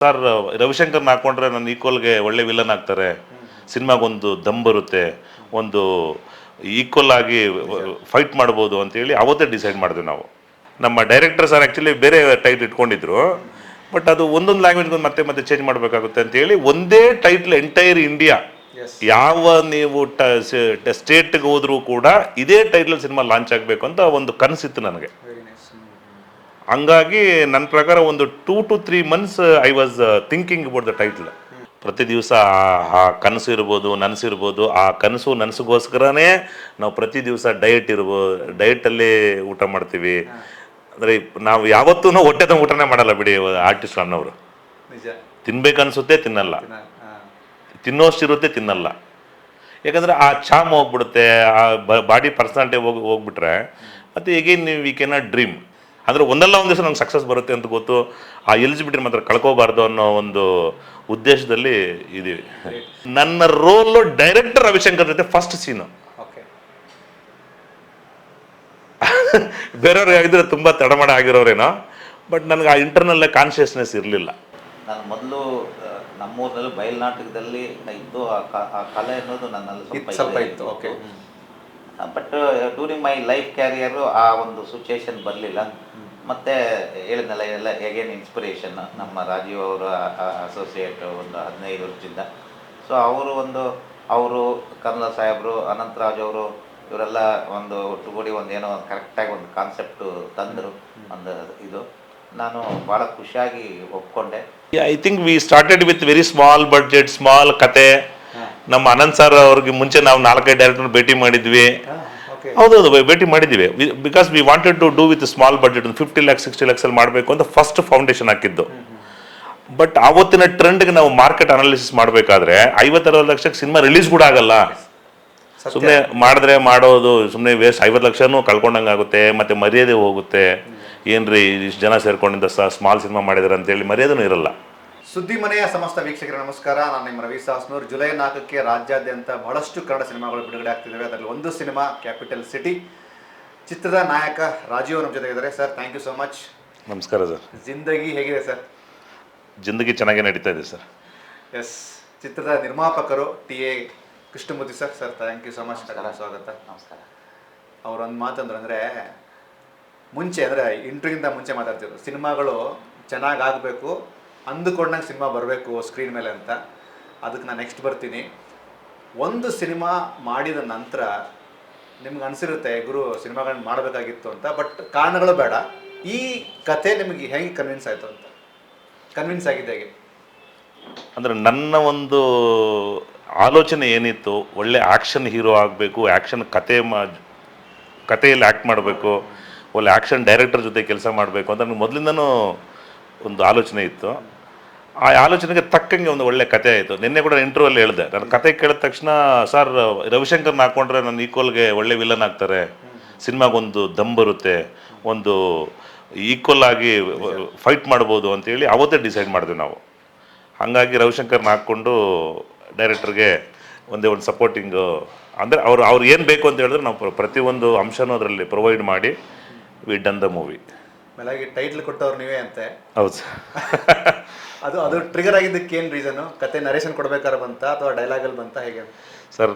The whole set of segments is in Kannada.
ಸರ್ ರವಿಶಂಕರ್ನ ಹಾಕೊಂಡ್ರೆ ನನ್ನ ಈಕ್ವಲ್ಗೆ ಒಳ್ಳೆ ವಿಲನ್ ಆಗ್ತಾರೆ, ಸಿನಿಮಾಗೊಂದು ದಮ್ ಬರುತ್ತೆ, ಒಂದು ಈಕ್ವಲ್ ಆಗಿ ಫೈಟ್ ಮಾಡ್ಬೋದು ಅಂತೇಳಿ ಅವತ್ತೇ ಡಿಸೈಡ್ ಮಾಡಿದ್ವಿ ನಾವು. ನಮ್ಮ ಡೈರೆಕ್ಟರ್ ಸರ್ ಆ್ಯಕ್ಚುಲಿ ಬೇರೆ ಟೈಟ್ಲ್ ಇಟ್ಕೊಂಡಿದ್ರು, ಬಟ್ ಅದು ಒಂದೊಂದು ಲ್ಯಾಂಗ್ವೇಜ್ಗೆ ಮತ್ತೆ ಮತ್ತೆ ಚೇಂಜ್ ಮಾಡಬೇಕಾಗುತ್ತೆ ಅಂತೇಳಿ ಒಂದೇ ಟೈಟ್ಲ್ ಎಂಟೈರ್ ಇಂಡಿಯಾ ಯಾವ ನೀವು ಸ್ಟೇಟ್ಗೆ ಹೋದ್ರೂ ಕೂಡ ಇದೇ ಟೈಟ್ಲ್ ಸಿನಿಮಾ ಲಾಂಚ್ ಆಗಬೇಕು ಅಂತ ಒಂದು ಕನಸಿತ್ತು ನನಗೆ. ಹಂಗಾಗಿ ನನ್ನ ಪ್ರಕಾರ ಒಂದು 2 to 3 months I was thinking about the title. ಪ್ರತಿ ದಿವಸ ಆ ಕನಸು ಇರ್ಬೋದು, ನನಸಿರ್ಬೋದು, ಆ ಕನಸು ನನಸಿಗೋಸ್ಕರನೇ ನಾವು ಪ್ರತಿ ದಿವಸ ಡಯಟಲ್ಲಿ ಊಟ ಮಾಡ್ತೀವಿ. ಅಂದರೆ ನಾವು ಯಾವತ್ತೂ ಹೊಟ್ಟೆ ತುಂಬ ಊಟನೇ ಮಾಡಲ್ಲ ಬಿಡಿ ಆರ್ಟಿಸ್ಟ್ ಅನ್ನೋರು. ತಿನ್ಬೇಕನ್ಸುತ್ತೆ ತಿನ್ನಲ್ಲ, ತಿನ್ನೋಷ್ಟಿರುತ್ತೆ ತಿನ್ನಲ್ಲ. ಯಾಕಂದರೆ ಆ ಚಾಮ್ ಹೋಗ್ಬಿಡುತ್ತೆ, ಆ ಬಾಡಿ ಪರ್ಸನಾಲಿಟಿ ಹೋಗ್ಬಿಟ್ರೆ ಮತ್ತು ಎಗೇನ್ ವಿ ಕೆನಾಟ್ ಡ್ರೀಮ್. ಅಂದರೆ ಒಂದಲ್ಲ ಒಂದು ದಿವಸ ನಂಗೆ ಸಕ್ಸಸ್ ಬರುತ್ತೆ ಅಂತ ಗೊತ್ತು. ಆ ಎಲಿಜಿಬಿಲಿಟಿ ಮಾತ್ರ ಕಳ್ಕೋಬಾರ್ದು ಅನ್ನೋ ಒಂದು ಉದ್ದೇಶದಲ್ಲಿ ಇದ್ದೀವಿ. ನನ್ನ ರೋಲು ಡೈರೆಕ್ಟರ್ ರವಿಶಂಕರ್ ಜೊತೆ ಫಸ್ಟ್ ಸೀನು. ಬೇರೆಯವ್ರಿಗೆ ಆಗಿದ್ರೆ ತುಂಬ ತಡಮಾಡ ಆಗಿರೋರೇನೋ, ಬಟ್ ನನಗೆ ಆ ಇಂಟರ್ನಲ್ ಕಾನ್ಷಿಯಸ್ನೆಸ್ ಇರಲಿಲ್ಲ. ನಾನು ಮೊದಲು ನಮ್ಮೂರಿನಲ್ಲಿ ಬಯಲ್ನಾಟಕದಲ್ಲಿ ಇದ್ದು ಆ ಕಲೆ ಅನ್ನೋದು ನನ್ನಲ್ಲಿ ಸ್ವಲ್ಪ ಇತ್ತು. Okay, but during my life carrier ಆ ಒಂದು ಸಿಚುಯೇಷನ್ ಬರಲಿಲ್ಲ. ಮತ್ತು ಹೇಳಿದ್ನಲ್ಲ ಎಲ್ಲ ಹೇಗೇನು ಇನ್ಸ್ಪಿರೇಷನ್ ನಮ್ಮ ರಾಜೀವ್ ಅವರ ಅಸೋಸಿಯೇಟ್ ಒಂದು 15 ವರ್ಷದಿಂದ. ಸೊ ಅವರು ಕನ್ನಡ ಸಾಹೇಬರು, ಅನಂತರಾಜ್ ಅವರು, ಇವರೆಲ್ಲ ಒಂದು ಒಟ್ಟುಗೂಡಿ ಏನೋ ಕರೆಕ್ಟಾಗಿ ಒಂದು ಕಾನ್ಸೆಪ್ಟು ತಂದರು. ಇದು ನಾನು ಭಾಳ ಖುಷಿಯಾಗಿ ಒಪ್ಕೊಂಡೆ. I think we started with very small budget, small ಕತೆ. ನಮ್ಮ ಅನಂತ್ ಸರ್ ಅವ್ರಿಗೆ ಮುಂಚೆ ನಾವು 4-5 ಡೈರೆಕ್ಟರ್ ಭೇಟಿ ಮಾಡಿದ್ವಿ. ಹೌದೌದು, ಭೇಟಿ ಮಾಡಿದ್ದೀವಿ. Because we wanted to do with small budget, ಒಂದು 50 lakhs 60 lakhs ಮಾಡಬೇಕು ಅಂತ ಫಸ್ಟ್ ಫೌಂಡೇಶನ್ ಹಾಕಿದ್ದು. ಬಟ್ ಆವತ್ತಿನ ಟ್ರೆಂಡ್ಗೆ ನಾವು ಮಾರ್ಕೆಟ್ ಅನಾಲಿಸಿಸ್ ಮಾಡಬೇಕಾದ್ರೆ 50-60 ಲಕ್ಷಕ್ಕೆ ಸಿನಿಮಾ ರಿಲೀಸ್ ಕೂಡ ಆಗಲ್ಲ. ಸುಮ್ಮನೆ ಮಾಡೋದು ಸುಮ್ಮನೆ ವೇಸ್ಟ್. 50 ಲಕ್ಷನೂ ಕಳ್ಕೊಂಡಂಗೆ ಆಗುತ್ತೆ, ಮತ್ತು ಮರ್ಯಾದೆ ಹೋಗುತ್ತೆ. ಏನ್ರಿ ಇಷ್ಟು ಜನ ಸೇರ್ಕೊಂಡಿದ್ದ ಸ್ಮಾಲ್ ಸಿನಿಮಾ ಮಾಡಿದಾರೆ ಅಂತೇಳಿ ಮರ್ಯಾದೆನೂ ಇರಲ್ಲ. ಸುದ್ದಿ ಮನೆಯ ಸಮಸ್ತ ವೀಕ್ಷಕರ ನಮಸ್ಕಾರ. ನಾನು ನಿಮ್ಮ ರವಿ ಸಾಸ್ನೂರ್. ಜುಲೈ 4ಕ್ಕೆ ರಾಜ್ಯಾದ್ಯಂತ ಬಹಳಷ್ಟು ಕನ್ನಡ ಸಿನಿಮಾಗಳು ಬಿಡುಗಡೆ ಆಗ್ತಿದ್ದಾವೆ. ಅದರಲ್ಲಿ ಒಂದು ಸಿನಿಮಾ ಕ್ಯಾಪಿಟಲ್ ಸಿಟಿ. ಚಿತ್ರದ ನಾಯಕ ರಾಜೀವ್ ನಮ್ಮ ಜೊತೆ ಇದ್ದಾರೆ. Sir, thank you so much. ನಮಸ್ಕಾರ ಸರ್. ಜಿಂದಗಿ ಹೇಗಿದೆ ಸರ್? ಜಿಂದಗಿ ಚೆನ್ನಾಗೇ ನಡೀತಾ ಇದೆ ಸರ್. ಎಸ್. ಚಿತ್ರದ ನಿರ್ಮಾಪಕರು TA Krishnamurthy sir. Sir, thank you so much. ಸ್ವಾಗತ. ನಮಸ್ಕಾರ. ಅವರೊಂದು ಮಾತಂದ್ರೆ ಮುಂಚೆ ಅಂದರೆ ಇಂಟ್ರ್ಯೂಗಿಂತ ಮುಂಚೆ ಮಾತಾಡ್ತಿದ್ರು, ಸಿನಿಮಾಗಳು ಚೆನ್ನಾಗಾಗಬೇಕು, ಅಂದುಕೊಂಡಂಗೆ ಸಿನಿಮಾ ಬರಬೇಕು ಸ್ಕ್ರೀನ್ ಮೇಲೆ ಅಂತ. ಅದಕ್ಕೆ ನಾನು ನೆಕ್ಸ್ಟ್ ಬರ್ತೀನಿ. ಒಂದು ಸಿನಿಮಾ ಮಾಡಿದ ನಂತರ ನಿಮ್ಗೆ ಅನಿಸಿರುತ್ತೆ ಗುರು ಸಿನಿಮಾಗಳನ್ನ ಮಾಡಬೇಕಾಗಿತ್ತು ಅಂತ, ಬಟ್ ಕಾರಣಗಳು ಬೇಡ, ಈ ಕತೆ ನಿಮಗೆ ಹೇಗೆ ಕನ್ವಿನ್ಸ್ ಆಯಿತು ಅಂತ? ಕನ್ವಿನ್ಸ್ ಆಗಿದೆ ಹೇಗೆ? ಅಂದರೆ ನನ್ನ ಒಂದು ಆಲೋಚನೆ ಏನಿತ್ತು, ಒಳ್ಳೆ ಆ್ಯಕ್ಷನ್ ಹೀರೋ ಆಗಬೇಕು, ಆ್ಯಕ್ಷನ್ ಕಥೆಯಲ್ಲಿ ಆ್ಯಕ್ಟ್ ಮಾಡಬೇಕು, ಒಳ್ಳೆ ಆ್ಯಕ್ಷನ್ ಡೈರೆಕ್ಟರ್ ಜೊತೆ ಕೆಲಸ ಮಾಡಬೇಕು ಅಂತ ನನಗೆ ಮೊದಲಿಂದನೂ ಒಂದು ಆಲೋಚನೆ ಇತ್ತು. ಆ ಆಲೋಚನೆಗೆ ತಕ್ಕಂಗೆ ಒಂದು ಒಳ್ಳೆ ಕತೆ ಆಯಿತು. ನಿನ್ನೆ ಕೂಡ ಇಂಟರ್ವ್ಯೂಲ್ಲಿ ಹೇಳಿದೆ, ನಾನು ಕತೆ ಕೇಳಿದ ತಕ್ಷಣ ಸರ್ ರವಿಶಂಕರ್ನ ಹಾಕೊಂಡ್ರೆ ನನ್ನ ಈಕ್ವಲ್ಗೆ ಒಳ್ಳೆ ವಿಲನ್ ಆಗ್ತಾರೆ, ಸಿನಿಮಾಗೊಂದು ದಮ್ ಬರುತ್ತೆ, ಒಂದು ಈಕ್ವಲ್ ಆಗಿ ಫೈಟ್ ಮಾಡ್ಬೋದು ಅಂತೇಳಿ ಅವತ್ತೇ ಡಿಸೈಡ್ ಮಾಡಿದ್ವಿ ನಾವು. ಹಾಗಾಗಿ ರವಿಶಂಕರ್ನ ಹಾಕ್ಕೊಂಡು ಡೈರೆಕ್ಟರ್ಗೆ ಒಂದು ಸಪೋರ್ಟಿಂಗು, ಅಂದರೆ ಅವ್ರು ಏನು ಬೇಕು ಅಂತ ಹೇಳಿದ್ರೆ ನಾವು ಪ್ರತಿಯೊಂದು ಅಂಶನೂ ಅದರಲ್ಲಿ ಪ್ರೊವೈಡ್ ಮಾಡಿ ವಿ ಡನ್ ದ ಮೂವಿ. ಮೇಲಾಗಿ ಟೈಟ್ಲ್ ಕೊಟ್ಟವ್ರು ನೀವೇ ಅಂತೆ. ಹೌದು ಸರ್. ಅದು ಟ್ರಿಗರ್ ಆಗಿದ್ದಕ್ಕೆ ಏನು ರೀಸನು? ಕತೆ ನರೇಷನ್ ಕೊಡ್ಬೇಕಾದ್ರೆ ಬಂತ ಅಥವಾ ಡೈಲಾಗಲ್ಲಿ ಬಂತ, ಹೇಗೆ ಸರ್?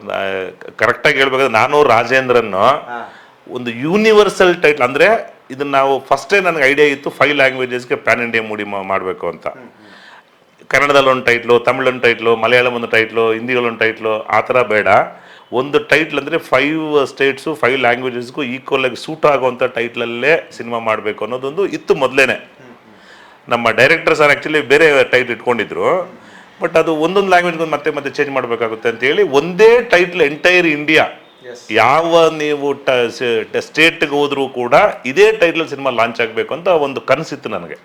ಕರೆಕ್ಟಾಗಿ ಹೇಳ್ಬೇಕಾದ್ರೆ ನಾನು ರಾಜೇಂದ್ರನ್ನು ಒಂದು ಯೂನಿವರ್ಸಲ್ ಟೈಟ್ಲ್, ಅಂದರೆ ಇದನ್ನು ನಾವು ಫಸ್ಟೇ ನನಗೆ ಐಡಿಯಾ ಇತ್ತು 5 ಲ್ಯಾಂಗ್ವೇಜಸ್ಗೆ ಪ್ಯಾನ್ ಇಂಡಿಯಾ ಮೂಡಿ ಮಾಡಬೇಕು ಅಂತ. ಕನ್ನಡದಲ್ಲಿ ಒಂದು ಟೈಟ್ಲು, ತಮಿಳೊಂದು ಟೈಟ್ಲು, ಮಲಯಾಳಂ ಒಂದು ಟೈಟ್ಲು, ಹಿಂದಿಗಳೊಂದು ಟೈಟ್ಲು, ಆ ಥರ ಬೇಡ. ಒಂದು ಟೈಟ್ಲ್ ಅಂದರೆ 5 ಸ್ಟೇಟ್ಸು 5 ಲ್ಯಾಂಗ್ವೇಜಸ್ಗೂ ಈಕ್ವಲಾಗಿ ಸೂಟ್ ಆಗುವಂಥ ಟೈಟ್ಲಲ್ಲೇ ಸಿನಿಮಾ ಮಾಡಬೇಕು ಅನ್ನೋದೊಂದು ಇತ್ತು ಮೊದಲೇ. ನಮ್ಮ ಡೈರೆಕ್ಟರ್ ಸರ್ ಆ್ಯಕ್ಚುಲಿ ಬೇರೆ ಟೈಟ್ಲ್ ಇಟ್ಕೊಂಡಿದ್ರು, ಬಟ್ ಅದು ಒಂದೊಂದು ಲ್ಯಾಂಗ್ವೇಜ್ಗೂ ಮತ್ತೆ ಮತ್ತೆ ಚೇಂಜ್ ಮಾಡಬೇಕಾಗುತ್ತೆ ಅಂತೇಳಿ ಒಂದೇ ಟೈಟ್ಲ್ ಎಂಟೈರ್ ಇಂಡಿಯಾ ಯಾವ ನೀವು ಸ್ಟೇಟ್ಗೆ ಹೋದ್ರೂ ಕೂಡ ಇದೇ ಟೈಟ್ಲ್ ಸಿನಿಮಾ ಲಾಂಚ್ ಆಗಬೇಕು ಅಂತ ಒಂದು ಕನಸಿತ್ತು ನನಗೆ.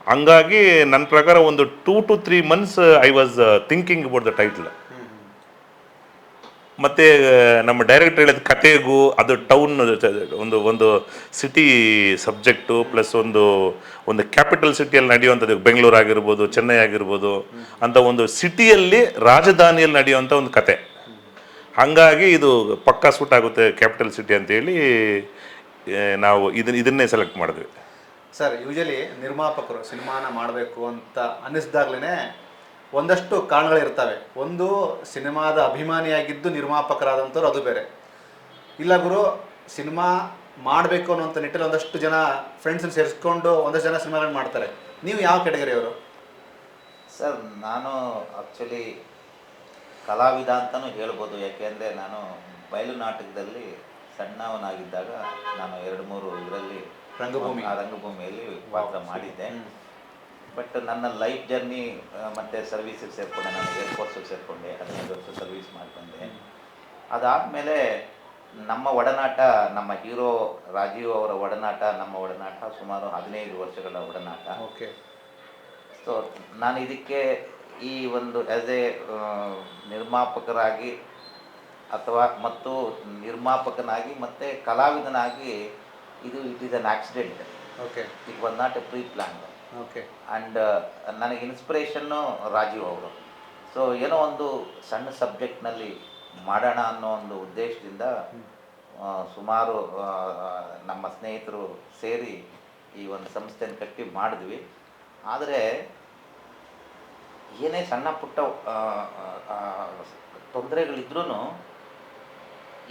ಹಂಗಾಗಿ ನನ್ನ ಪ್ರಕಾರ ಒಂದು 2 to 3 months I was thinking about the title. ಮತ್ತು ನಮ್ಮ ಡೈರೆಕ್ಟರ್ ಹೇಳಿದ ಕತೆಗೂ ಅದು ಟೌನ್ ಒಂದು ಸಿಟಿ ಸಬ್ಜೆಕ್ಟು ಪ್ಲಸ್ ಒಂದು ಕ್ಯಾಪಿಟಲ್ ಸಿಟಿಯಲ್ಲಿ ನಡೆಯುವಂಥದ್ದು, ಬೆಂಗಳೂರು ಆಗಿರ್ಬೋದು, ಚೆನ್ನೈ ಆಗಿರ್ಬೋದು ಅಂತ ಒಂದು ಸಿಟಿಯಲ್ಲಿ ರಾಜಧಾನಿಯಲ್ಲಿ ನಡೆಯುವಂಥ ಒಂದು ಕತೆ. ಹಾಗಾಗಿ ಇದು ಪಕ್ಕಾ ಸೂಟ್ ಆಗುತ್ತೆ ಕ್ಯಾಪಿಟಲ್ ಸಿಟಿ ಅಂತೇಳಿ ನಾವು ಇದನ್ನೇ ಸೆಲೆಕ್ಟ್ ಮಾಡಿದ್ವಿ. ಸರ್ ಯೂಶಲಿ ನಿರ್ಮಾಪಕರು ಸಿನಿಮಾನ ಮಾಡಬೇಕು ಅಂತ ಅನ್ನಿಸ್ದಾಗ್ಲೇ ಒಂದಷ್ಟು ಕಾರಣಗಳಿರ್ತವೆ. ಒಂದು ಸಿನಿಮಾದ ಅಭಿಮಾನಿಯಾಗಿದ್ದು ನಿರ್ಮಾಪಕರಾದಂಥವ್ರು, ಅದು ಬೇರೆ. ಇಲ್ಲ ಗುರು, ಸಿನಿಮಾ ಮಾಡಬೇಕು ಅನ್ನೋಂಥ ನಿಟ್ಟಲ್ಲಿ ಒಂದಷ್ಟು ಜನ ಫ್ರೆಂಡ್ಸನ್ನ ಸೇರಿಸ್ಕೊಂಡು ಒಂದಷ್ಟು ಜನ ಸಿನಿಮಾಗಳನ್ನ ಮಾಡ್ತಾರೆ. ನೀವು ಯಾವ ಕ್ಯಾಟಗರಿಯವರು? ಸರ್ ನಾನು ಆ್ಯಕ್ಚುಲಿ ಕಲಾವಿದ ಅಂತಲೂ ಹೇಳ್ಬೋದು. ಯಾಕೆಂದರೆ ನಾನು ಬಯಲು ನಾಟಕದಲ್ಲಿ ಸಣ್ಣವನಾಗಿದ್ದಾಗ ನಾನು 2-3 ಇದರಲ್ಲಿ ರಂಗಭೂಮಿಯಲ್ಲಿ ಪಾತ್ರ ಮಾಡಿದ್ದೆ. ಬಟ್ ನನ್ನ ಲೈಫ್ ಜರ್ನಿ ಮತ್ತು ಸರ್ವೀಸಿಗೆ ಸೇರಿಕೊಂಡೆ. ನಾನು ಏರ್ಫೋರ್ಸಿಗೆ ಸೇರಿಕೊಂಡೆ, 15 ವರ್ಷ ಸರ್ವೀಸ್ ಮಾಡ್ಕೊಂಡೆ. ಅದಾದಮೇಲೆ ನಮ್ಮ ಒಡನಾಟ, ನಮ್ಮ ಹೀರೋ ರಾಜೀವ್ ಅವರ ಒಡನಾಟ, ನಮ್ಮ ಒಡನಾಟ ಸುಮಾರು 15 ವರ್ಷಗಳ ಒಡನಾಟ. ಓಕೆ. ಸೊ ನಾನು ಇದಕ್ಕೆ ಈ ಒಂದು ಆ್ಯಸ್ ಎ ನಿರ್ಮಾಪಕರಾಗಿ ಅಥವಾ ಮತ್ತು ನಿರ್ಮಾಪಕನಾಗಿ ಮತ್ತು ಕಲಾವಿದನಾಗಿ it is an accident. Okay. It was not a pre plan. Okay. And ನನಗೆ ಇನ್ಸ್ಪಿರೇಷನ್ನು ರಾಜೀವ್ ಅವರು. ಸೊ ಏನೋ ಒಂದು ಸಣ್ಣ ಸಬ್ಜೆಕ್ಟ್ನಲ್ಲಿ ಮಾಡೋಣ ಅನ್ನೋ ಒಂದು ಉದ್ದೇಶದಿಂದ ಸುಮಾರು ನಮ್ಮ ಸ್ನೇಹಿತರು ಸೇರಿ ಈ ಒಂದು ಸಂಸ್ಥೆಯನ್ನು ಕಟ್ಟಿ ಮಾಡಿದ್ವಿ. ಆದರೆ ಏನೇ ಸಣ್ಣ ಪುಟ್ಟ ತೊಂದರೆಗಳಿದ್ರೂ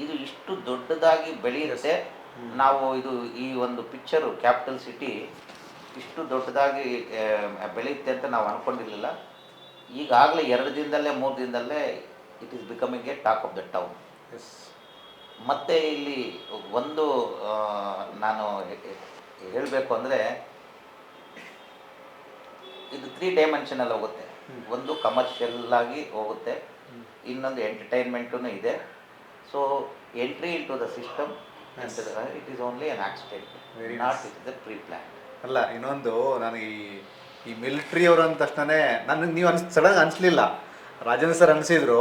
ಇದು ಇಷ್ಟು ದೊಡ್ಡದಾಗಿ ಬೆಳೆಯುತ್ತೆ. ನಾವು ಈ ಒಂದು ಪಿಕ್ಚರು ಕ್ಯಾಪಿಟಲ್ ಸಿಟಿ ಇಷ್ಟು ದೊಡ್ಡದಾಗಿ ಬೆಳೆಯುತ್ತೆ ಅಂತ ನಾವು ಅಂದ್ಕೊಂಡಿರಲಿಲ್ಲ. ಈಗಾಗಲೇ 2 ದಿನದಲ್ಲೇ 3 ದಿನದಲ್ಲೇ it is becoming A talk of the town. ಮತ್ತು ಇಲ್ಲಿ ಒಂದು ನಾನು ಹೇಳಬೇಕು ಅಂದರೆ ಇದು 3 ಡೈಮೆನ್ಷನಲ್ಲಿ ಹೋಗುತ್ತೆ. ಒಂದು ಕಮರ್ಷಿಯಲ್ ಆಗಿ ಹೋಗುತ್ತೆ, ಇನ್ನೊಂದು ಎಂಟರ್ಟೈನ್ಮೆಂಟೂ ಇದೆ. So entry into the system it is only an accident, not it is a pre plan. ಅಲ್ಲ, ಇನ್ನೊಂದು ನನಗೆ ಈ ಮಿಲಿಟ್ರಿ ಅವರು ಅಂದ ತಕ್ಷಣ ನನಗೆ ನೀವು ಸಡನ್ ಅನಿಸ್ಲಿಲ್ಲ. ರಾಜೇಂದ್ರ ಸರ್ ಅನಿಸಿದ್ರು,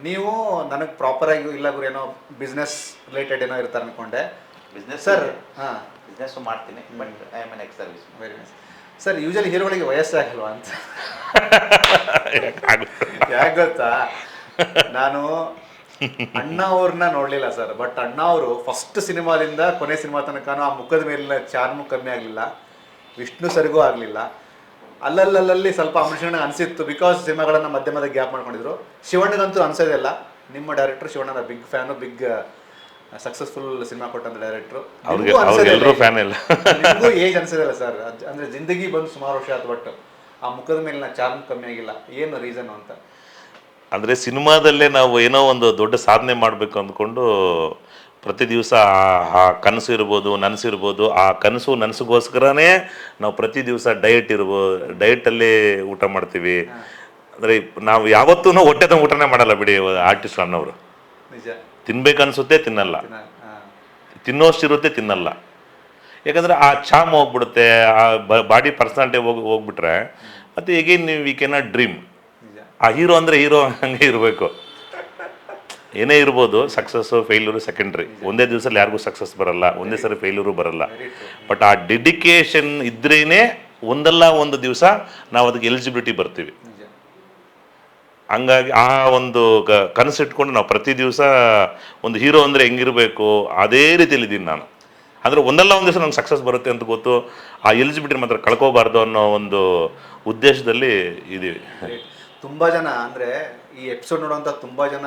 ನೀವು ನನಗೆ ಪ್ರಾಪರಾಗಿ ಇಲ್ಲ ಗುರು ಏನೋ ಬಿಸ್ನೆಸ್ ರಿಲೇಟೆಡ್ ಏನೋ ಇರ್ತಾರೆ ಅಂದ್ಕೊಂಡೆ. ಬಿಸ್ನೆಸ್ ಸರ್ ಹಾಂ ಬಿಸ್ನೆಸ್ಸು ಮಾಡ್ತೀನಿ, but I am an ex service. Very nice. Sir usually ಹೀರೋಗಳಿಗೆ ವಯಸ್ಸಾಗಲ್ವಾ ಅಂತ ಯಾಕೆ ಗೊತ್ತಾ, ನಾನು ಅಣ್ಣ ಅವ್ರನ್ನ ನೋಡಲಿಲ್ಲ ಸರ್, ಬಟ್ ಅಣ್ಣ ಅವರು ಫಸ್ಟ್ ಸಿನಿಮಾದಿಂದ ಕೊನೆ ಸಿನಿಮಾ ತನಕ ಆ ಮುಖದ ಮೇಲಿನ ಚಾರ್ಮು ಕಮ್ಮಿ ಆಗಲಿಲ್ಲ, ವಿಷ್ಣು ಸರಿಗೂ ಆಗಲಿಲ್ಲ. ಅಲ್ಲಲ್ಲಿ ಸ್ವಲ್ಪ ಅಂಶನ ಅನಿಸಿತ್ತು, ಬಿಕಾಸ್ ಸಿನಿಮಾಗಳನ್ನು ಮಧ್ಯೆ ಗ್ಯಾಪ್ ಮಾಡ್ಕೊಂಡಿದ್ರು. ಶಿವಣ್ಣಗಂತೂ ಅನ್ಸೋದಿಲ್ಲ. ನಿಮ್ಮ ಡೈರೆಕ್ಟರ್ ಶಿವಣ್ಣನ big fan, big successful cinema ಕೊಟ್ಟಂತ ಡೈರೆಕ್ಟ್ರು. ನಿಮಗೂ ಏಜ್ ಅನ್ಸೋದಿಲ್ಲ ಸರ್, ಅಂದರೆ ಜಿಂದಗಿ ಬಂದು ಸುಮಾರು ವರ್ಷ ಆಯ್ತು, ಬಟ್ ಆ ಮುಖದ ಮೇಲಿನ ಚಾರ್ಮ್ ಕಮ್ಮಿ ಆಗಿಲ್ಲ. ಏನು ರೀಸನ್ ಅಂತ? ಅಂದರೆ ಸಿನಿಮಾದಲ್ಲೇ ನಾವು ಏನೋ ಒಂದು ದೊಡ್ಡ ಸಾಧನೆ ಮಾಡಬೇಕು ಅಂದ್ಕೊಂಡು ಪ್ರತಿ ದಿವಸ ಆ ಕನಸು ಇರ್ಬೋದು, ನನಸಿರ್ಬೋದು, ಆ ಕನಸು ನನಸಿಗೋಸ್ಕರನೇ ನಾವು ಪ್ರತಿ ದಿವಸ ಡಯಟಲ್ಲೇ ಊಟ ಮಾಡ್ತೀವಿ. ಅಂದರೆ ನಾವು ಯಾವತ್ತೂ ಹೊಟ್ಟೆ ತುಂಬ ಊಟನೇ ಮಾಡಲ್ಲ ಬಿಡಿ ಆರ್ಟಿಸ್ಟ್ ಅನ್ನೋರು. ನಿಜ. ತಿನ್ಬೇಕನ್ಸುತ್ತೆ, ತಿನ್ನಲ್ಲ. ತಿನ್ನೋಷ್ಟಿರುತ್ತೆ, ತಿನ್ನಲ್ಲ. ಯಾಕಂದರೆ ಆ ಚಾಮ್ ಹೋಗ್ಬಿಡುತ್ತೆ, ಆ ಬಾಡಿ ಪರ್ಸನಾಲಿಟಿ ಹೋಗ್ಬಿಟ್ರೆ ಮತ್ತು ಈಗೇನು ನೀವು ವಿ ಕೆನಾಟ್ ಡ್ರೀಮ್. ಆ ಹೀರೋ ಅಂದರೆ ಹೀರೋ ಹಂಗೆ ಇರಬೇಕು. ಏನೇ ಇರ್ಬೋದು, ಸಕ್ಸಸ್ಸು ಫೇಲ್ಯೂರು ಸೆಕೆಂಡ್ರಿ. ಒಂದೇ ದಿವಸದಲ್ಲಿ ಯಾರಿಗೂ ಸಕ್ಸಸ್ ಬರಲ್ಲ, ಒಂದೇ ಸರಿ ಫೇಲ್ಯೂರು ಬರಲ್ಲ. ಬಟ್ ಆ ಡೆಡಿಕೇಶನ್ ಇದ್ರೇ ಒಂದಲ್ಲ ಒಂದು ದಿವಸ ನಾವು ಅದಕ್ಕೆ ಎಲಿಜಿಬಿಲಿಟಿ ಬರ್ತೀವಿ. ಹಂಗಾಗಿ ಆ ಒಂದು ಕನಸಿಟ್ಕೊಂಡು ನಾವು ಪ್ರತಿ ದಿವಸ ಒಂದು ಹೀರೋ ಅಂದರೆ ಹೆಂಗಿರಬೇಕು ಅದೇ ರೀತಿಯಲ್ಲಿ ಇದ್ದೀನಿ ನಾನು. ಅಂದರೆ ಒಂದಲ್ಲ ಒಂದು ದಿವಸ ನಂಗೆ ಸಕ್ಸಸ್ ಬರುತ್ತೆ ಅಂತ ಗೊತ್ತು. ಆ ಎಲಿಜಿಬಿಲಿಟಿ ಮಾತ್ರ ಕಳ್ಕೋಬಾರ್ದು ಅನ್ನೋ ಒಂದು ಉದ್ದೇಶದಲ್ಲಿ ಇದ್ದೀವಿ. ತುಂಬ ಜನ ಅಂದರೆ ಈ ಎಪಿಸೋಡ್ ನೋಡುವಂಥ ತುಂಬ ಜನ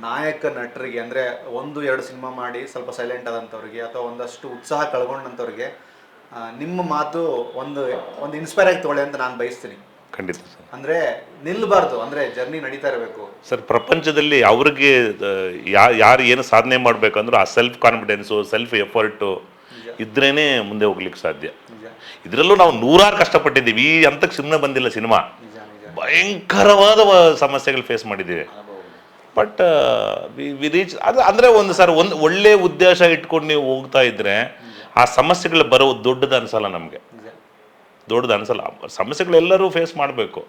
ನಾಯಕ ನಟರಿಗೆ, ಅಂದರೆ 1-2 ಸಿನಿಮಾ ಮಾಡಿ ಸ್ವಲ್ಪ ಸೈಲೆಂಟ್ ಆದಂಥವ್ರಿಗೆ ಅಥವಾ ಒಂದಷ್ಟು ಉತ್ಸಾಹ ಕಳ್ಕೊಂಡಂಥವ್ರಿಗೆ ನಿಮ್ಮ ಮಾತು ಒಂದು ಇನ್ಸ್ಪೈರ್ ಆಗಿ ತೊಗೊಳ್ಳಿ ಅಂತ ನಾನು ಬಯಸ್ತೀನಿ. ಖಂಡಿತ ಸರ್. ಅಂದರೆ ನಿಲ್ಲಬಾರ್ದು, ಅಂದರೆ ಜರ್ನಿ ನಡೀತಾ ಇರಬೇಕು ಸರ್. ಪ್ರಪಂಚದಲ್ಲಿ ಅವ್ರಿಗೆ ಯಾರು ಏನು ಸಾಧನೆ ಮಾಡಬೇಕಂದ್ರೂ ಆ ಸೆಲ್ಫ್ ಕಾನ್ಫಿಡೆನ್ಸು, ಸೆಲ್ಫ್ ಎಫರ್ಟು ಇದ್ರೇ ಮುಂದೆ ಹೋಗ್ಲಿಕ್ಕೆ ಸಾಧ್ಯ. ಇದರಲ್ಲೂ ನಾವು 100 ಕಷ್ಟಪಟ್ಟಿದ್ದೀವಿ. ಈ ಹಂತಕ್ಕೆ ಸುಮ್ಮನೆ ಬಂದಿಲ್ಲ ಸಿನಿಮಾ. ಭಯಂಕರವಾದ ಸಮಸ್ಯೆಗಳು ಫೇಸ್ ಮಾಡಿದ್ದೀವಿ. ಬಟ್ ವಿ ರೀಚ್ ಅದು. ಅಂದರೆ ಒಂದು ಒಳ್ಳೆ ಉದ್ದೇಶ ಇಟ್ಕೊಂಡು ನೀವು ಹೋಗ್ತಾ ಇದ್ರೆ ಆ ಸಮಸ್ಯೆಗಳು ಬರೋ ದೊಡ್ಡದು ಅನಿಸಲ್ಲ ನಮಗೆ, ದೊಡ್ಡದು ಅನಿಸಲ್ಲ. ಸಮಸ್ಯೆಗಳೆಲ್ಲರೂ ಫೇಸ್ ಮಾಡಬೇಕು.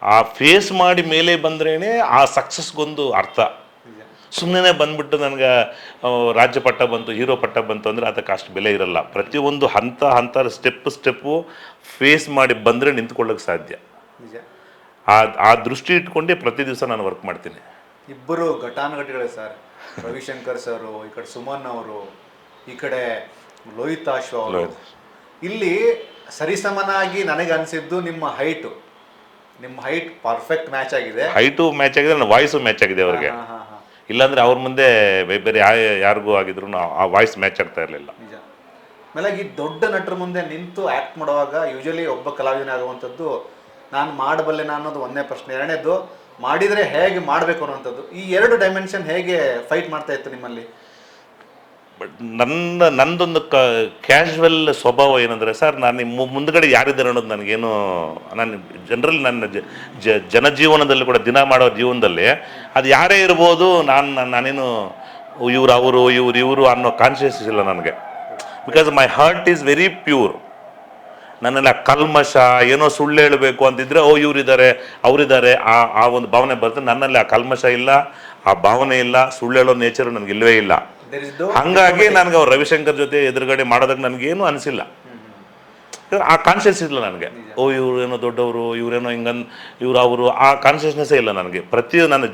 ಆ ಫೇಸ್ ಮಾಡಿ ಮೇಲೆ ಬಂದ್ರೇ ಆ ಸಕ್ಸಸ್ಗೊಂದು ಅರ್ಥ. ಸುಮ್ಮನೆ ಬಂದ್ಬಿಟ್ಟು ನನಗೆ ರಾಜ್ಯ ಪಟ್ಟ ಬಂತು, ಹೀರೋ ಪಟ್ಟ ಬಂತು ಅಂದರೆ ಅದಕ್ಕೆ ಅಷ್ಟು ಬೆಲೆ ಇರಲ್ಲ. ಪ್ರತಿಯೊಂದು ಹಂತ ಸ್ಟೆಪ್ಪು ಫೇಸ್ ಮಾಡಿ ಬಂದರೆ ನಿಂತ್ಕೊಳ್ಳೋಕೆ ಸಾಧ್ಯ. ಆ ದೃಷ್ಟಿ ಇಟ್ಕೊಂಡೇ ಪ್ರತಿ ದಿವಸ ನಾನು ವರ್ಕ್ ಮಾಡ್ತೀನಿ. ಇಬ್ಬರು ಘಟಾನುಘಟಿಗಳೇ ಸರ್. ರವಿಶಂಕರ್ ಸರ್, ಈ ಕಡೆ ಸುಮನ್ ಅವರು, ಈ ಕಡೆ ಲೋಹಿತ್ ಆಶ್ವ ಅವರು. ಇಲ್ಲಿ ಸರಿಸಮನಾಗಿ ನನಗೆ ಅನಿಸಿದ್ದು ನಿಮ್ಮ ಹೈಟು ಪರ್ಫೆಕ್ಟ್ ಮ್ಯಾಚ್ ಆಗಿದೆ. ಹೈಟು ಮ್ಯಾಚ್ ಆಗಿದೆ, ನನ್ನ ವಾಯ್ಸು ಮ್ಯಾಚ್ ಆಗಿದೆ ಅವ್ರಿಗೆ. ಇಲ್ಲಾಂದ್ರೆ ಅವ್ರ ಮುಂದೆ ಬೇರೆ ಯಾರಿಗೂ ಆಗಿದ್ರು ಆ ವಾಯ್ಸ್ ಮ್ಯಾಚ್ ಆಗ್ತಾ ಇರಲಿಲ್ಲ. ನಿಜ. ಆಮೇಲೆ ಈ ದೊಡ್ಡ ನಟರ ಮುಂದೆ ನಿಂತು ಆ್ಯಕ್ಟ್ ಮಾಡುವಾಗ ಯೂಶಲಿ ಒಬ್ಬ ಕಲಾವಿದನೇ ಆಗುವಂಥದ್ದು ನಾನು ಮಾಡಬಲ್ಲೆನಾ ಅನ್ನೋದು ಒಂದನೇ ಪ್ರಶ್ನೆ. ಎರಡನೇದು ಮಾಡಿದರೆ ಹೇಗೆ ಮಾಡಬೇಕು ಅನ್ನೋವಂಥದ್ದು. ಈ ಎರಡು ಡೈಮೆನ್ಷನ್ ಹೇಗೆ ಫೈಟ್ ಮಾಡ್ತಾ ಇತ್ತು ನಿಮ್ಮಲ್ಲಿ? ಬಟ್ ನಂದೊಂದು ಕ್ಯಾಶುವಲ್ ಸ್ವಭಾವ ಏನಂದರೆ ಸರ್, ನಾನು ಮುಂದ್ಗಡೆ ಯಾರಿದ್ದಾರೆ ಅನ್ನೋದು ನನಗೇನು, ನಾನು ಜನರಲ್ ನನ್ನ ಜನಜೀವನದಲ್ಲಿ ಕೂಡ ದಿನ ಮಾಡೋ ಜೀವನದಲ್ಲಿ ಅದು ಯಾರೇ ಇರ್ಬೋದು, ನಾನೇನು ಅವರು ಇವರು ಅನ್ನೋ ಕಾನ್ಷಿಯಸ್ ಇಲ್ಲ ನನಗೆ. Because my heart is very pure. ನನ್ನೆಲ್ಲ ಕಲ್ಮಶ ಏನೋ ಸುಳ್ಳು ಹೇಳಬೇಕು ಅಂತಿದ್ರೆ ಇವರಿದ್ದಾರೆ ಅವರಿದ್ದಾರೆ ಆ ಒಂದು ಭಾವನೆ ಬರ್ತದೆ. ನನ್ನಲ್ಲಿ ಆ ಕಲ್ಮಶ ಇಲ್ಲ, ಆ ಭಾವನೆ ಇಲ್ಲ, ಸುಳ್ಳು ಹೇಳೋ ನೇಚರ್ ನನಗೆ ಇಲ್ಲವೇ ಇಲ್ಲ. ಹಂಗಾಗಿ ನನಗೆ ಅವ್ರು ರವಿಶಂಕರ್ ಜೊತೆ ಎದುರುಗಡೆ ಮಾಡೋದಕ್ಕೆ ನನಗೇನು ಅನಿಸಿಲ್ಲ. ಆ ಕಾನ್ಷಿಯಸ್ ಇಲ್ಲ ನನಗೆ. ಇವರೇನೋ ದೊಡ್ಡವರು, ಇವರೇನೋ ಹಿಂಗನ್ ಇವರು ಅವರು, ಆ ಕಾನ್ಷಿಯಸ್ನೆಸ್ಸೇ ಇಲ್ಲ ನನಗೆ. ನನ್ನ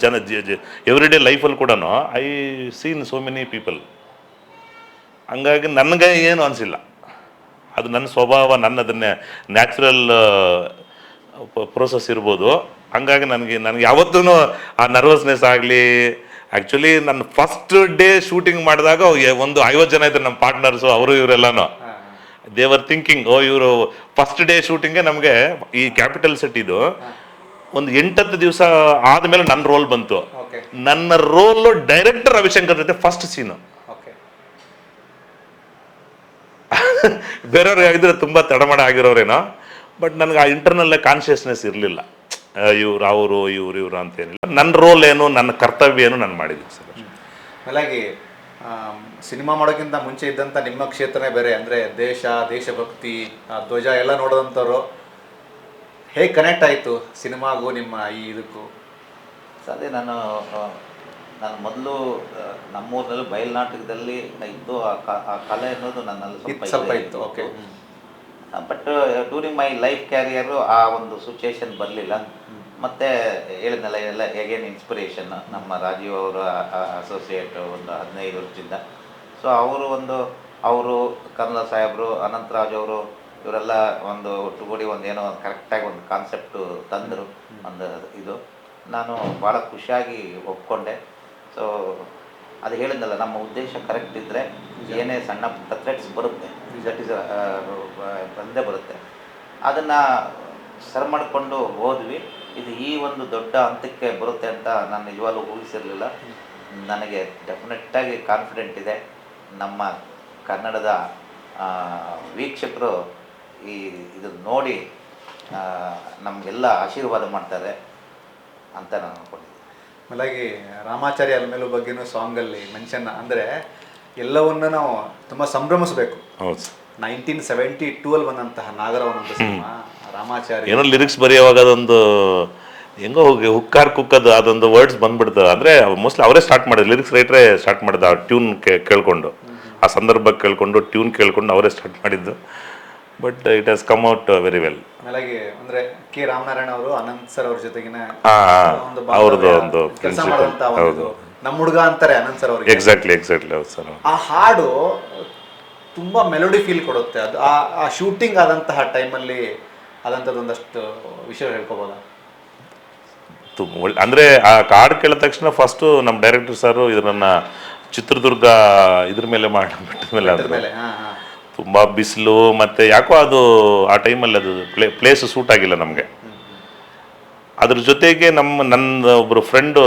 ಎವ್ರಿ ಡೇ ಲೈಫಲ್ಲಿ ಕೂಡ I seen so many people. ಹಂಗಾಗಿ ನನಗೆ ಏನು ಅನಿಸಿಲ್ಲ. ಅದು ನನ್ನ ಸ್ವಭಾವ, ನನ್ನದನ್ನೇ ನ್ಯಾಚುರಲ್ ಪ್ರೋಸೆಸ್ ಇರ್ಬೋದು. ಹಂಗಾಗಿ ನನಗೆ ಯಾವತ್ತೂ ಆ ನರ್ವಸ್ನೆಸ್ ಆಗಲಿ. ಆ್ಯಕ್ಚುಲಿ ನನ್ನ ಫಸ್ಟ್ ಡೇ ಶೂಟಿಂಗ್ ಮಾಡಿದಾಗ ಒಂದು 50 ಜನ ಇದ್ರು ನಮ್ಮ ಪಾರ್ಟ್ನರ್ಸು, ಅವರು ಇವರೆಲ್ಲನೂ ದೇವರ್ ಥಿಂಕಿಂಗ್ ಇವರು ಫಸ್ಟ್ ಡೇ ಶೂಟಿಂಗ್ಗೆ ನಮಗೆ ಈ ಕ್ಯಾಪಿಟಲ್ ಸೆಟ್ ಇದು ಒಂದು 8-10 ದಿವಸ ಆದಮೇಲೆ ನನ್ನ ರೋಲ್ ಬಂತು. ನನ್ನ ರೋಲು ಡೈರೆಕ್ಟರ್ ರವಿಶಂಕರ್ ಜೊತೆ ಫಸ್ಟ್ ಸೀನು. ಬೇರೆಯವ್ರು ಆಗಿದ್ರೆ ತುಂಬ ತಡಮಾಡ ಆಗಿರೋರೇನೋ, ಬಟ್ ನನಗೆ ಆ ಇಂಟರ್ನಲ್ಲೇ ಕಾನ್ಷಿಯಸ್ನೆಸ್ ಇರಲಿಲ್ಲ. ಅವರು ಇವರು ಅಂತೇನಿಲ್ಲ. ನನ್ನ ರೋಲ್ ಏನು, ನನ್ನ ಕರ್ತವ್ಯ ಏನು ನಾನು ಮಾಡಿದ್ದೀನಿ ಸರ್. ಹಾಗಾಗಿ ಸಿನಿಮಾ ಮಾಡೋಕ್ಕಿಂತ ಮುಂಚೆ ಇದ್ದಂಥ ನಿಮ್ಮ ಕ್ಷೇತ್ರನೇ ಬೇರೆ. ಅಂದರೆ ದೇಶಭಕ್ತಿ, ಧ್ವಜ ಎಲ್ಲ ನೋಡೋದಂಥವ್ರು. ಹೇಗೆ ಕನೆಕ್ಟ್ ಆಯಿತು ಸಿನಿಮಾಗೂ ನಿಮ್ಮ ಈ ಇದಕ್ಕೂ? ಅದೇ ನಾನು ಮೊದಲು ನಮ್ಮೂರಿನಲ್ಲಿ ಬಯಲ್ನಾಟಕದಲ್ಲಿ ಇದ್ದು ಆ ಕಲೆ ಅನ್ನೋದು ನನ್ನಲ್ಲಿ ಸ್ವಲ್ಪ ಇತ್ತು. Okay. But during my life carrier ಆ ಒಂದು ಸಿಚುಯೇಷನ್ ಬರಲಿಲ್ಲ. ಮತ್ತು ಹೇಳಿದ್ನಲ್ಲ ಎಲ್ಲ ಹೇಗೇನು ಇನ್ಸ್ಪಿರೇಷನ್ ನಮ್ಮ ರಾಜೀವ್ ಅವರ ಅಸೋಸಿಯೇಟ್ ಒಂದು 15 ವರ್ಷದಿಂದ. ಸೊ ಅವರು ಕನ್ನಡ ಸಾಹೇಬರು, ಅನಂತರಾಜ್ ಅವರು, ಇವರೆಲ್ಲ ಒಂದು ಒಟ್ಟುಗೂಡಿ ಒಂದೇನೋ ಕರೆಕ್ಟಾಗಿ ಒಂದು ಕಾನ್ಸೆಪ್ಟು ತಂದರು. ಇದು ನಾನು ಭಾಳ ಖುಷಿಯಾಗಿ ಒಪ್ಕೊಂಡೆ. ಸೊ ಅದು ಹೇಳಿದ್ನಲ್ಲ, ನಮ್ಮ ಉದ್ದೇಶ ಕರೆಕ್ಟ್ ಇದ್ದರೆ ಏನೇ ಸಣ್ಣ ಪುಟ್ಟ ಥ್ರೆಟ್ಸ್ ಬರುತ್ತೆ, ದಟ್ ಈಸ್ ಬಂದೇ ಬರುತ್ತೆ. ಅದನ್ನು ಸರ್ ಮಾಡಿಕೊಂಡು ಹೋದ್ವಿ. ಇದು ಈ ಒಂದು ದೊಡ್ಡ ಹಂತಕ್ಕೆ ಬರುತ್ತೆ ಅಂತ ನಾನು ನಿಜವಾಗ್ಲೂ ಊಹಿಸಿರಲಿಲ್ಲ. ನನಗೆ ಡೆಫಿನೆಟ್ಟಾಗಿ ಕಾನ್ಫಿಡೆಂಟ್ ಇದೆ, ನಮ್ಮ ಕನ್ನಡದ ವೀಕ್ಷಕರು ಇದನ್ನು ನೋಡಿ ನಮಗೆಲ್ಲ ಆಶೀರ್ವಾದ ಮಾಡ್ತಾರೆ ಅಂತ ನಾನು ಅಂದ್ಕೊಂಡಿದ್ದೆ. ಹಾಗಾಗಿ ರಾಮಾಚಾರ್ಯ ಅಲ್ಮೇಲೂ ಬಗ್ಗೆನೂ ಸಾಂಗಲ್ಲಿ ಮೆನ್ಷನ್ ಅಂದರೆ ಎಲ್ಲವನ್ನ ನಾವು ತುಂಬ ಸಂಭ್ರಮಿಸಬೇಕು. ಹೌದು. 1972 ಬಂದಂತಹ ನಾಗರವನ ಅಂತ ಸಿನಿಮಾ, ರಾಮಾಚಾರ್ಯ ಏನೋ ಲಿರಿಕ್ಸ್ ಬರೆಯುವಾಗ ಅದೊಂದು ಹೆಂಗೋ ಹೋಗಿ ಹುಕ್ಕಾರ್ ಕುಕ್ಕದು ಅದೊಂದು ವರ್ಡ್ಸ್ ಬಂದ್ಬಿಡ್ತದೆ. ಅಂದರೆ ಮೋಸ್ಟ್ಲಿ ಅವರೇ ಸ್ಟಾರ್ಟ್ ಮಾಡಿದ್ರು, ಲಿರಿಕ್ಸ್ ರೈಟ್ರೇ ಸ್ಟಾರ್ಟ್ ಮಾಡಿದ್ದು. ಆ ಟ್ಯೂನ್ ಕೇಳ್ಕೊಂಡು, ಆ ಸಂದರ್ಭ ಕೇಳ್ಕೊಂಡು, ಟ್ಯೂನ್ ಕೇಳ್ಕೊಂಡು ಅವರೇ ಸ್ಟಾರ್ಟ್ ಮಾಡಿದ್ದು. But it has come out very well. ಹಾಗಾಗಿ ಅಂದರೆ ಕೆ ರಾಮನಾರಾಯಣ ಅವರು ಅನಂತ್ ಸರ್ ಅವ್ರ ಜೊತೆಗಿನ ಅವ್ರದ್ದು ಒಂದು ಕೆಲಸ ಮಾಡುವಂತ ಒಂದು ನಮ್ಮ ಹುಡುಗ ಅಂತಾರೆ ಅನಂತ್ ಸರ್ ಅವ್ರಿಗೆ. ಎಕ್ಸಾಕ್ಟ್ಲಿ ಹೌದು ಸರ್. ಆ ಹಾಡು ತುಂಬ ಮೆಲೋಡಿ ಫೀಲ್ ಕೊಡುತ್ತೆ. ಅದು ಆ ಶೂಟಿಂಗ್ ಆದಂತಹ ಟೈಮಲ್ಲಿ ಆದಂಥದ್ದು ಒಂದಷ್ಟು ವಿಷಯ ಹೇಳ್ಕೊಬೋದಾ? ಅಂದರೆ ಆ ಹಾಡು ಕೇಳಿದ ತಕ್ಷಣ ಫಸ್ಟು ನಮ್ಮ ಡೈರೆಕ್ಟರ್ ಸರ್ ಇದನ್ನ ಚಿತ್ರದುರ್ಗ ಇದ್ರ ಮೇಲೆ ಮಾಡಿಬಿಟ್ಟ ಮೇಲೆ ಆದ್ರೆ ತುಂಬ ಬಿಸಿಲು, ಮತ್ತು ಯಾಕೋ ಅದು ಆ ಟೈಮಲ್ಲಿ ಅದು ಪ್ಲೇಸು ಸೂಟ್ ಆಗಿಲ್ಲ ನಮಗೆ. ಅದ್ರ ಜೊತೆಗೆ ನನ್ನ ಒಬ್ಬರು ಫ್ರೆಂಡು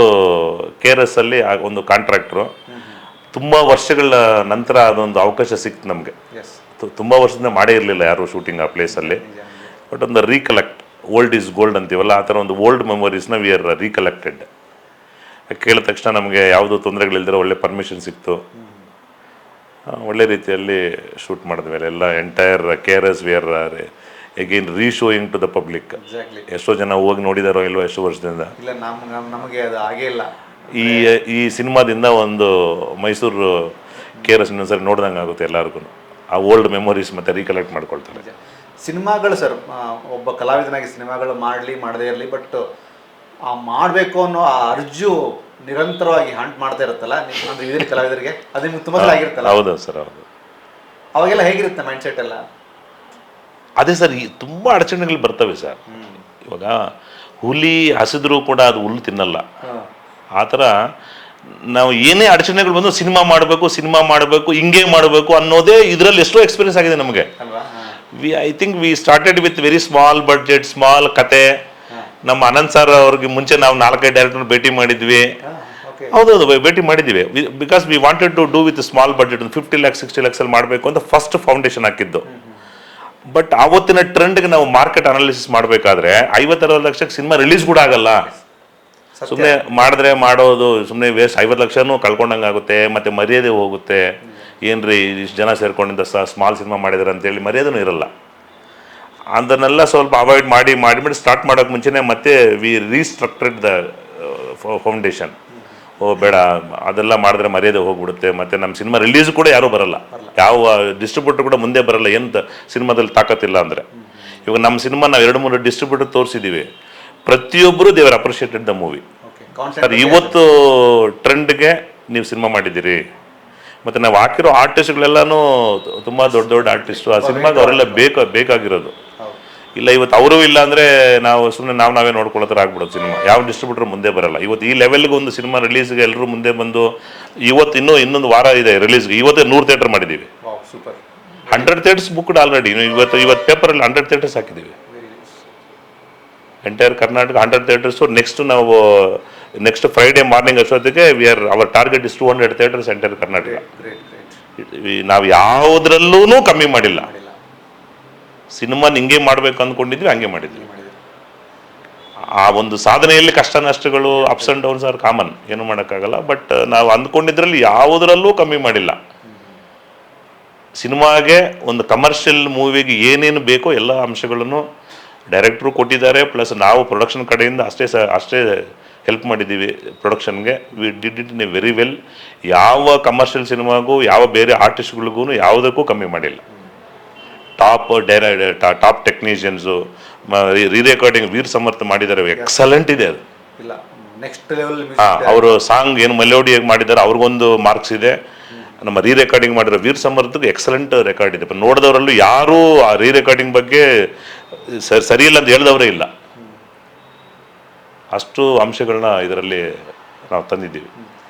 KRS ಅಲ್ಲಿ ಒಂದು ಕಾಂಟ್ರಾಕ್ಟ್ರು, ತುಂಬ ವರ್ಷಗಳ ನಂತರ ಅದೊಂದು ಅವಕಾಶ ಸಿಕ್ತು ನಮಗೆ. ತುಂಬ ವರ್ಷದಿಂದ ಮಾಡೇ ಇರಲಿಲ್ಲ ಯಾರು ಶೂಟಿಂಗ್ ಆ ಪ್ಲೇಸಲ್ಲಿ. ಬಟ್ ಒಂದು ರೀಕಲೆಕ್ಟ್, ಓಲ್ಡ್ ಈಸ್ ಗೋಲ್ಡ್ ಅಂತೀವಲ್ಲ, ಆ ಥರ ಒಂದು ಓಲ್ಡ್ ಮೆಮೊರೀಸ್ನ ವಿ ಆರ್ ರೀಕಲೆಕ್ಟೆಡ್. ಕೇಳಿದ ತಕ್ಷಣ ನಮಗೆ ಯಾವುದೋ ತೊಂದರೆಗಳಿಲ್ದಿರೋ ಒಳ್ಳೆ ಪರ್ಮಿಷನ್ ಸಿಕ್ತು. ಒಳ್ಳೆ ರೀತಿಯಲ್ಲಿ ಶೂಟ್ ಮಾಡಿದ್ವಿ. ಎಲ್ಲ entire KRS we are again reshowing to the public. ಎಷ್ಟೋ ಜನ ಹೋಗಿ ನೋಡಿದಾರೋ ಇಲ್ವೋ ಎಷ್ಟೋ ವರ್ಷದಿಂದ. ಇಲ್ಲ, ನಮಗೆ ಅದು ಆಗೇ ಇಲ್ಲ. ಈ ಸಿನಿಮಾದಿಂದ ಒಂದು ಮೈಸೂರು KRS ಇನ್ನೊಂದ್ಸರಿ ನೋಡ್ದಂಗೆ ಆಗುತ್ತೆ ಎಲ್ಲರಿಗೂ. ಆ ಓಲ್ಡ್ ಮೆಮೊರೀಸ್ ಮತ್ತೆ ರೀಕಲೆಕ್ಟ್ ಮಾಡ್ಕೊಳ್ತಾರೆ. ಸಿನಿಮಾಗಳು ಸರ್, ಒಬ್ಬ ಕಲಾವಿದನಾಗಿ ಸಿನಿಮಾಗಳು ಮಾಡದೇ ಇರಲಿ, ಬಟ್ ಆ ಮಾಡಬೇಕು ಅನ್ನೋ ಆ ಅರ್ಜು ನಿರಂತರವಾಗಿ ಹಂಟ್ ಮಾಡ್ತಾ ಇರುತ್ತಲ್ಲ ಅಂದ್ರೆ ಇದೇ ಕಲಾವಿದರಿಗೆ, ಅದು ನಿಮ್ಗೆ ತುಂಬ ಆಗಿರುತ್ತಲ್ಲ? ಹೌದು ಸರ್, ಹೌದು. ಅವಾಗೆಲ್ಲ ಹೇಗಿರುತ್ತೆ ಮೈಂಡ್ ಸೆಟ್ ಎಲ್ಲ? ಅದೇ ಸರ್, ತುಂಬ ಅಡಚಣೆಗಳು ಬರ್ತವೆ ಸರ್. ಇವಾಗ ಹುಲಿ ಹಸಿದ್ರು ಕೂಡ ಅದು ಹುಲ್ಲು ತಿನ್ನಲ್ಲ. ಆ ಥರ ನಾವು ಏನೇ ಅಡಚಣೆಗಳು ಬಂದು ಸಿನಿಮಾ ಮಾಡಬೇಕು ಹಿಂಗೆ ಮಾಡಬೇಕು ಅನ್ನೋದೇ ಇದರಲ್ಲಿ ಎಷ್ಟೋ ಎಕ್ಸ್ಪೀರಿಯನ್ಸ್ ಆಗಿದೆ ನಮಗೆ. I think we started with very small budget, small ಕತೆ. ನಮ್ಮ ಅನಂತ್ ಸರ್ ಅವ್ರಿಗೆ ಮುಂಚೆ ನಾವು 4-5 ಡೈರೆಕ್ಟರ್ ಭೇಟಿ ಮಾಡಿದ್ವಿ. ಹೌದೌದು, ಭೇಟಿ ಮಾಡಿದ್ದೀವಿ. Because we wanted to do with small budget, 50 lakhs 60 lakhs ಅಲ್ಲಿ ಮಾಡಬೇಕು ಅಂತ ಫಸ್ಟ್ ಫೌಂಡೇಶನ್ ಹಾಕಿದ್ದು. ಬಟ್ ಆವತ್ತಿನ ಟ್ರೆಂಡ್ಗೆ ನಾವು ಮಾರ್ಕೆಟ್ ಅನಾಲಿಸಿಸ್ ಮಾಡಬೇಕಾದ್ರೆ 50-60 ಲಕ್ಷಕ್ಕೆ ಸಿನಿಮಾ ರಿಲೀಸ್ ಕೂಡ ಆಗಲ್ಲ. ಸುಮ್ಮನೆ ಮಾಡೋದು ಸುಮ್ಮನೆ ವೇಸ್ಟ್. 50 ಲಕ್ಷನೂ ಕಳ್ಕೊಂಡಂಗೆ ಆಗುತ್ತೆ, ಮತ್ತೆ ಮರ್ಯಾದೆ ಹೋಗುತ್ತೆ. ಏನ್ರಿ ಇಷ್ಟು ಜನ ಸೇರ್ಕೊಂಡಿದ್ದ ಸ್ಮಾಲ್ ಸಿನಿಮಾ ಮಾಡಿದಾರೆ ಅಂತೇಳಿ ಮರ್ಯಾದೆನೂ ಇರಲ್ಲ. ಅದನ್ನೆಲ್ಲ ಸ್ವಲ್ಪ ಅವಾಯ್ಡ್ ಮಾಡಿ ಸ್ಟಾರ್ಟ್ ಮಾಡೋಕೆ ಮುಂಚೆನೇ ಮತ್ತೆ ವಿ ರೀಸ್ಟ್ರಕ್ಟರ್ಡ್ ದ ಫೌಂಡೇಶನ್. ಬೇಡ, ಅದೆಲ್ಲ ಮಾಡಿದ್ರೆ ಮರ್ಯಾದೆ ಹೋಗ್ಬಿಡುತ್ತೆ, ಮತ್ತು ನಮ್ಮ ಸಿನಿಮಾ ರಿಲೀಸ್ ಕೂಡ ಯಾರೂ ಬರಲ್ಲ, ಯಾವ ಡಿಸ್ಟ್ರಿಬ್ಯೂಟರ್ ಕೂಡ ಮುಂದೆ ಬರಲ್ಲ ಏನು ಸಿನಿಮಾದಲ್ಲಿ ತಾಕತ್ತಿಲ್ಲ ಅಂದರೆ. ಇವಾಗ ನಮ್ಮ ಸಿನಿಮಾ ನಾವು 2-3 ಡಿಸ್ಟ್ರಿಬ್ಯೂಟರ್ ತೋರಿಸಿದ್ದೀವಿ. ಪ್ರತಿಯೊಬ್ಬರು ದೇವರ್ ಅಪ್ರಿಷಿಯೇಟೆಡ್ ದ ಮೂವಿ. ಸರ್, ಇವತ್ತು ಟ್ರೆಂಡ್ಗೆ ನೀವು ಸಿನಿಮಾ ಮಾಡಿದ್ದೀರಿ, ಮತ್ತು ನಾವು ಹಾಕಿರೋ ಆರ್ಟಿಸ್ಟ್ಗಳೆಲ್ಲನೂ ತುಂಬ ದೊಡ್ಡ ಆರ್ಟಿಸ್ಟು. ಆ ಸಿನಿಮಾಗೆ ಅವರೆಲ್ಲ ಬೇಕಾಗಿರೋದು. ಇಲ್ಲ ಇವತ್ತು ಅವರು ಇಲ್ಲ ಅಂದರೆ ನಾವು ಸುಮ್ಮನೆ ನಾವೇ ನೋಡ್ಕೊಳ್ಳೋ ಥರ ಆಗ್ಬಿಡೋದು ಸಿನಿಮಾ. ಯಾವ ಡಿಸ್ಟ್ರಿಬ್ಯೂಟರ್ ಮುಂದೆ ಬರಲ್ಲ. ಇವತ್ತು ಈ ಲೆವೆಲ್ಗೆ ಒಂದು ಸಿನಿಮಾ ರಿಲೀಸ್ಗೆ ಎಲ್ಲರೂ ಮುಂದೆ ಬಂದು, ಇವತ್ತು ಇನ್ನೊಂದು ವಾರ ಇದೆ ರಿಲೀಸ್ಗೆ. ಇವತ್ತೇ 100 ಥಿಯೇಟರ್ ಮಾಡಿದ್ದೀವಿ. 100 ಥಿಯೇಟರ್ಸ್ ಬುಕ್ಡ್ ಆಲ್ರೆಡಿ. ಇವತ್ತು ಪೇಪರಲ್ಲಿ 100 ಥಿಯೇಟರ್ಸ್ ಹಾಕಿದ್ದೀವಿ. Entire Karnataka 100 theatres. Next Friday morning ಅಷ್ಟೊತ್ತಿಗೆ our target is 200 theatres entire Karnataka. ನಾವು ಯಾವುದ್ರಲ್ಲೂ ಕಮ್ಮಿ ಮಾಡಿಲ್ಲ. ಸಿನಿಮಾ ಹಿಂಗೆ ಮಾಡಬೇಕು ಅಂದ್ಕೊಂಡಿದ್ವಿ, ಹಂಗೆ ಮಾಡಿದ್ವಿ. ಆ ಒಂದು ಸಾಧನೆಯಲ್ಲಿ ಕಷ್ಟ ನಷ್ಟಗಳು, ups and downs are common, ಏನು ಮಾಡೋಕ್ಕಾಗಲ್ಲ. ಬಟ್ ನಾವು ಅಂದ್ಕೊಂಡಿದ್ರಲ್ಲಿ ಯಾವುದರಲ್ಲೂ ಕಮ್ಮಿ ಮಾಡಿಲ್ಲ. ಸಿನಿಮಾಗೆ ಒಂದು ಕಮರ್ಷಿಯಲ್ ಮೂವಿಗೆ ಏನೇನು ಬೇಕೋ ಎಲ್ಲ ಅಂಶಗಳನ್ನು ಡೈರೆಕ್ಟ್ರು ಕೊಟ್ಟಿದ್ದಾರೆ. ಪ್ಲಸ್ ನಾವು ಪ್ರೊಡಕ್ಷನ್ ಕಡೆಯಿಂದ ಅಷ್ಟೇ ಹೆಲ್ಪ್ ಮಾಡಿದ್ದೀವಿ ಪ್ರೊಡಕ್ಷನ್ಗೆ. We did it in a very well. ಯಾವ ಕಮರ್ಷಿಯಲ್ ಸಿನಿಮಾಗೂ, ಯಾವ ಬೇರೆ ಆರ್ಟಿಸ್ಟ್ಗಳಿಗೂ ಯಾವುದಕ್ಕೂ ಕಮ್ಮಿ ಮಾಡಿಲ್ಲ. Top technicians, rerecording Veer Samarth ಮಾಡಿದ್ದಾರೆ, ಎಕ್ಸಲೆಂಟ್ ಇದೆ ಅದು. Next level. ಅವರು ಸಾಂಗ್ ಏನು ಮೆಲೋಡಿ ಮಾಡಿದ್ದಾರೆ, ಅವ್ರಿಗೊಂದು ಮಾರ್ಕ್ಸ್ ಇದೆ. ನಮ್ಮ ರೀರೆಕಾರ್ಡಿಂಗ್ ಮಾಡಿರೋ ವೀರ್ ಸಮರ್ಥಕ್ಕೆ ಎಕ್ಸಲೆಂಟ್ ರೆಕಾರ್ಡ್ ಇದೆ. ನೋಡಿದವರಲ್ಲೂ ಯಾರೂ ಆ ರೀರೆಕಾರ್ಡಿಂಗ್ ಬಗ್ಗೆ ಸರಿ ಇಲ್ಲ ಅಂತ ಹೇಳಿದವರೇ ಇಲ್ಲ. ಅಷ್ಟು ಅಂಶಗಳನ್ನ ಇದರಲ್ಲಿ ನಾವು ತಂದಿದ್ದೀವಿ.